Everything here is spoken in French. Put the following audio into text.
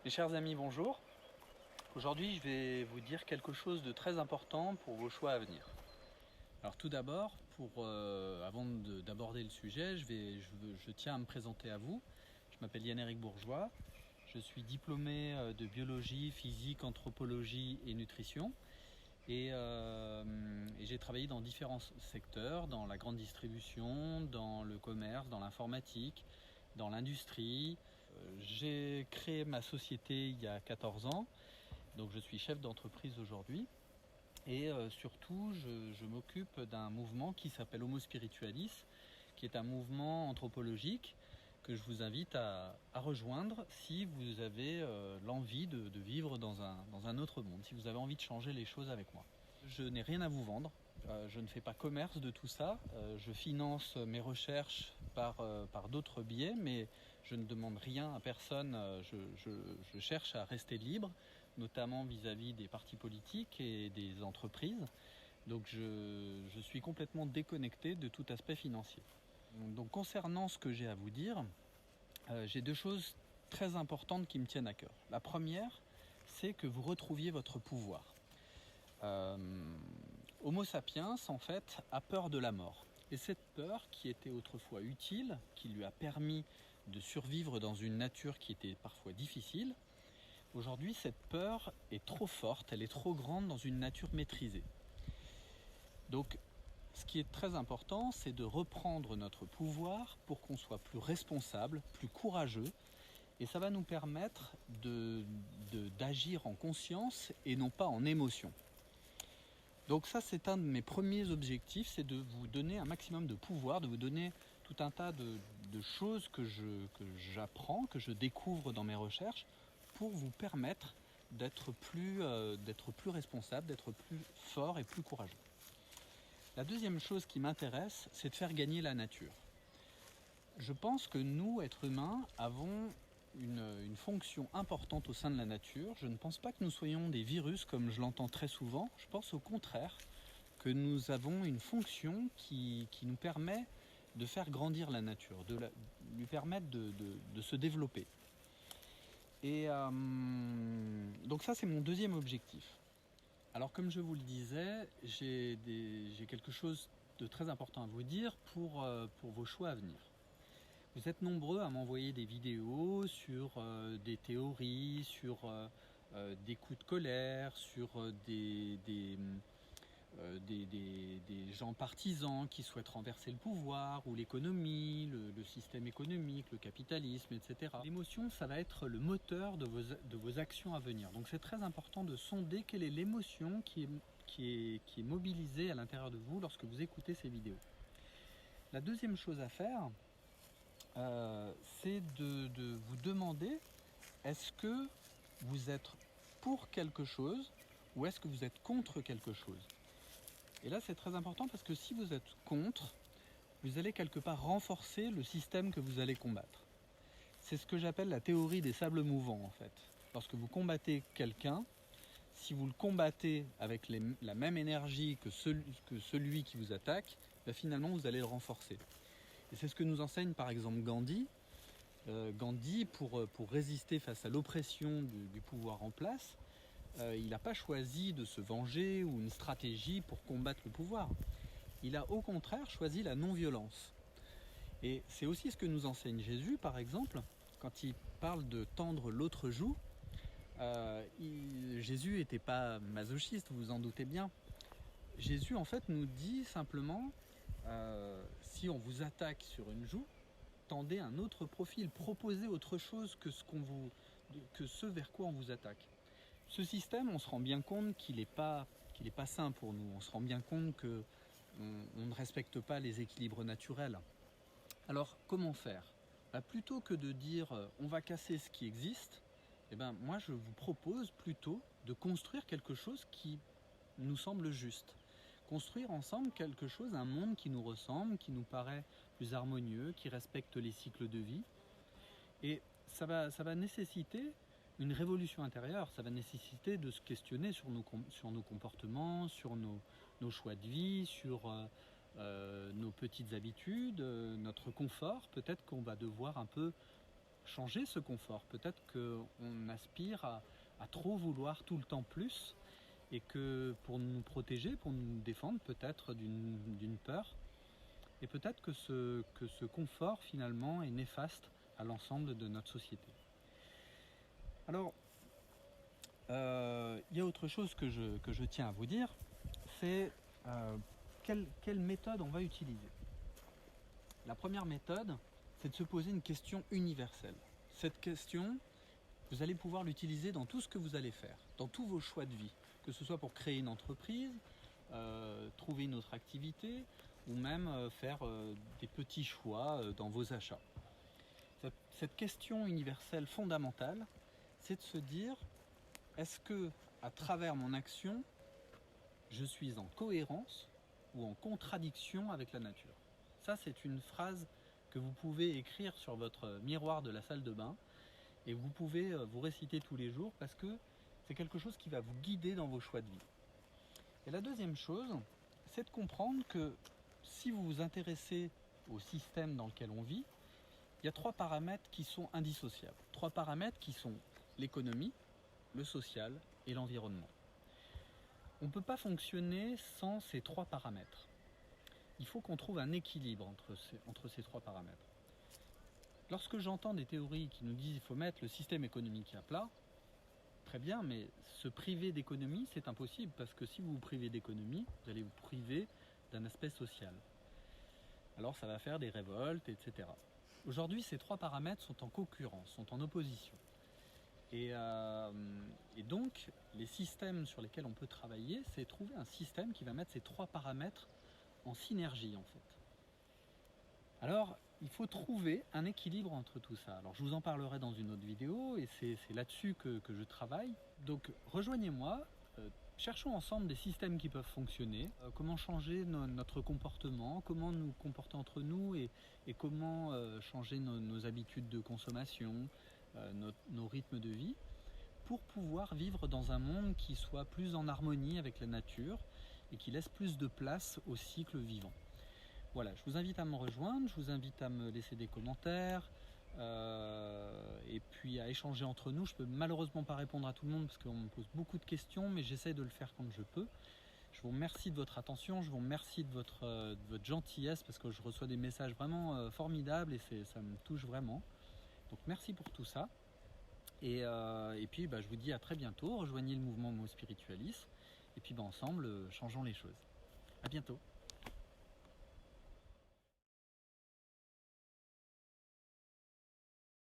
Mes chers amis, bonjour. Aujourd'hui, je vais vous dire quelque chose de très important pour vos choix à venir. Alors tout d'abord, avant d'aborder le sujet, je tiens à me présenter à vous. Je m'appelle Yann-Éric Bourgeois. Je suis diplômé de biologie, physique, anthropologie et nutrition. Et j'ai travaillé dans différents secteurs, dans la grande distribution, dans le commerce, dans l'informatique, dans l'industrie. J'ai créé ma société il y a 14 ans, donc je suis chef d'entreprise aujourd'hui. Et surtout, je m'occupe d'un mouvement qui s'appelle Homo Spiritualis, qui est un mouvement anthropologique que je vous invite à rejoindre si vous avez l'envie de vivre dans un autre monde, si vous avez envie de changer les choses avec moi. Je n'ai rien à vous vendre, je ne fais pas commerce de tout ça, je finance mes recherches par d'autres biais, mais je ne demande rien à personne, je cherche à rester libre, notamment vis-à-vis des partis politiques et des entreprises. Donc je suis complètement déconnecté de tout aspect financier. Donc concernant ce que j'ai à vous dire, j'ai deux choses très importantes qui me tiennent à cœur. La première, c'est que vous retrouviez votre pouvoir. Homo sapiens, en fait, a peur de la mort. Et cette peur, qui était autrefois utile, qui lui a permis de survivre dans une nature qui était parfois difficile, aujourd'hui, cette peur est trop forte, elle est trop grande dans une nature maîtrisée. Donc, ce qui est très important, c'est de reprendre notre pouvoir pour qu'on soit plus responsable, plus courageux, et ça va nous permettre d'agir en conscience et non pas en émotion. Donc ça, c'est un de mes premiers objectifs, c'est de vous donner un maximum de pouvoir, de vous donner tout un tas de choses que j'apprends, que je découvre dans mes recherches, pour vous permettre d'être plus responsable, d'être plus fort et plus courageux. La deuxième chose qui m'intéresse, c'est de faire gagner la nature. Je pense que nous, êtres humains, avons une fonction importante au sein de la nature. Je ne pense pas que nous soyons des virus comme je l'entends très souvent. Je pense au contraire que nous avons une fonction qui nous permet de faire grandir la nature, lui permettre de se développer. Et donc ça, c'est mon deuxième objectif. Alors comme je vous le disais, j'ai quelque chose de très important à vous dire pour vos choix à venir. Vous êtes nombreux à m'envoyer des vidéos sur des théories, sur des coups de colère, sur des gens partisans qui souhaitent renverser le pouvoir ou l'économie, le système économique, le capitalisme, etc. L'émotion, ça va être le moteur de vos actions à venir. Donc c'est très important de sonder quelle est l'émotion qui est mobilisée à l'intérieur de vous lorsque vous écoutez ces vidéos. La deuxième chose à faire, c'est de vous demander, est-ce que vous êtes pour quelque chose ou est-ce que vous êtes contre quelque chose? Et là, c'est très important parce que si vous êtes contre, vous allez quelque part renforcer le système que vous allez combattre. C'est ce que j'appelle la théorie des sables mouvants, en fait. Lorsque vous combattez quelqu'un, si vous le combattez avec la même énergie que celui qui vous attaque, finalement, vous allez le renforcer. Et c'est ce que nous enseigne par exemple Gandhi. Gandhi, pour résister face à l'oppression du pouvoir en place, il n'a pas choisi de se venger ou une stratégie pour combattre le pouvoir. Il a au contraire choisi la non-violence. Et c'est aussi ce que nous enseigne Jésus, par exemple, quand il parle de tendre l'autre joue. Jésus n'était pas masochiste, vous vous en doutez bien. Jésus, en fait, nous dit simplement, si on vous attaque sur une joue, tendez un autre profil, proposez autre chose que ce vers quoi on vous attaque. Ce système, on se rend bien compte qu'il n'est pas sain pour nous. On se rend bien compte qu'on ne respecte pas les équilibres naturels. Alors, comment faire? Plutôt que de dire on va casser ce qui existe, moi je vous propose plutôt de construire quelque chose qui nous semble juste. Construire ensemble quelque chose, un monde qui nous ressemble, qui nous paraît plus harmonieux, qui respecte les cycles de vie. Et ça va nécessiter une révolution intérieure, ça va nécessiter de se questionner sur nos comportements, sur nos choix de vie, sur nos petites habitudes, notre confort. Peut-être qu'on va devoir un peu changer ce confort. Peut-être qu'on aspire à trop vouloir tout le temps plus, et que pour nous protéger, pour nous défendre peut-être d'une peur, et peut-être que ce confort finalement est néfaste à l'ensemble de notre société. Alors, il y a autre chose que je tiens à vous dire, c'est quelle méthode on va utiliser. La première méthode, c'est de se poser une question universelle. Cette question, vous allez pouvoir l'utiliser dans tout ce que vous allez faire, dans tous vos choix de vie, que ce soit pour créer une entreprise, trouver une autre activité, ou même faire des petits choix dans vos achats. Cette question universelle fondamentale, c'est de se dire, est-ce que, à travers mon action, je suis en cohérence ou en contradiction avec la nature? Ça, c'est une phrase que vous pouvez écrire sur votre miroir de la salle de bain, et vous pouvez vous réciter tous les jours, parce que c'est quelque chose qui va vous guider dans vos choix de vie. Et la deuxième chose, c'est de comprendre que si vous vous intéressez au système dans lequel on vit, il y a 3 paramètres qui sont indissociables. 3 paramètres qui sont l'économie, le social et l'environnement. On ne peut pas fonctionner sans ces 3 paramètres. Il faut qu'on trouve un équilibre entre ces 3 paramètres. Lorsque j'entends des théories qui nous disent qu'il faut mettre le système économique à plat, très bien, mais se priver d'économie, c'est impossible, parce que si vous vous privez d'économie, vous allez vous priver d'un aspect social. Alors ça va faire des révoltes, etc. Aujourd'hui, ces 3 paramètres sont en concurrence, sont en opposition. Et donc, les systèmes sur lesquels on peut travailler, c'est trouver un système qui va mettre ces 3 paramètres en synergie, en fait. Alors, il faut trouver un équilibre entre tout ça. Alors, je vous en parlerai dans une autre vidéo, et c'est là-dessus que je travaille. Donc, rejoignez-moi, cherchons ensemble des systèmes qui peuvent fonctionner, comment changer notre comportement, comment nous comporter entre nous, et comment changer nos habitudes de consommation, nos rythmes de vie, pour pouvoir vivre dans un monde qui soit plus en harmonie avec la nature et qui laisse plus de place au cycle vivant. Voilà, je vous invite à me rejoindre, je vous invite à me laisser des commentaires, et puis à échanger entre nous. Je peux malheureusement pas répondre à tout le monde parce qu'on me pose beaucoup de questions, mais j'essaie de le faire quand je peux. Je vous remercie de votre attention, je vous remercie de votre gentillesse, parce que je reçois des messages vraiment formidables, et ça me touche vraiment. Donc merci pour tout ça. Et puis je vous dis à très bientôt. Rejoignez le mouvement Homo Spiritualis, et puis ensemble changeons les choses. À bientôt.